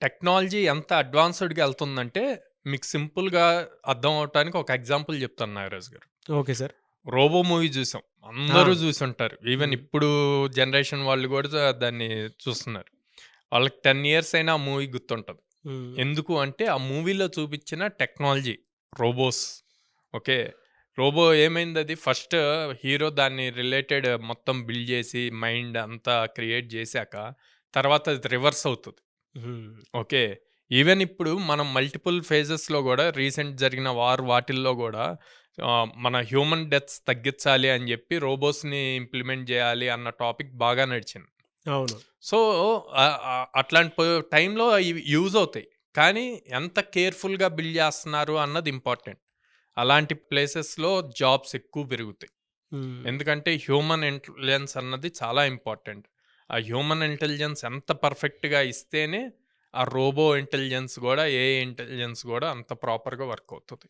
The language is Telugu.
టెక్నాలజీ ఎంత అడ్వాన్స్‌డ్‌గా ఎళ్తుందంటే, మీకు సింపుల్‌గా అర్థం అవ్వటానికి ఒక ఎగ్జాంపుల్ చెప్తాను నాగరాజు గారు. Okay sir. 'రోబో' మూవీ చూసాం. ఆ! అందరూ చూసుంటారు. ఈవెన్ హ్మ్. ఇప్పుడు జనరేషన్ వాళ్ళు కూడా దాన్ని చూస్తున్నారు. వాళ్ళకి 10 ఇయర్స్ అయినా ఆ మూవీ గుర్తుంటది. హ్మ్. ఎందుకు అంటే, ఆ మూవీలో చూపించిన టెక్నాలజీ రోబోస్. ఓకే. రోబో ఏమైందది ఫస్ట్ హీరో దాన్ని రిలేటెడ్ మొత్తం బిల్డ్ చేసి, మైండ్ అంతా క్రియేట్ చేశాక, తర్వాత అది రివర్స్ అవుతది. హ్మ్. ఓకే. ఈవెన్ ఇప్పుడు మనం మల్టిపుల్ ఫేజెస్‌లో గూడా రీసెంట్ జరిగిన వాటిల్లో గూడా మన హ్యూమన్ డెత్స్ తగ్గించాలి అని జెప్పి రోబోస్‌ని ఇంప్లిమెంట్ జేయాలి అన్న టాపిక్ బాగా నడిచింది. అవును. సో, అట్లాంటి టైంలో ఇవి యూజ్ అవుతాయి. కానీ ఎంత కేర్‌ఫుల్‌గా బిల్డ్ జేస్తున్నారు అన్నది ఇంపార్టెంట్. అలాంటి ప్లేసెస్‌లో జాబ్స్ ఎక్కువ పెరుగుతాయి. హ్మ్. ఎందుకంటే హ్యూమన్ ఇంటెలిజెన్స్ అన్నది చాలా ఇంపార్టెంట్. ఆ హ్యూమన్ ఇంటెలిజెన్స్ ఎంత పర్ఫెక్ట్‌గా ఇస్తేనే, ఆ రోబో ఇంటెలిజెన్స్ గూడా, ఏఐ ఇంటెలిజెన్స్ గూడా అంత ప్రాపర్‌గా వర్క్ అవుతది.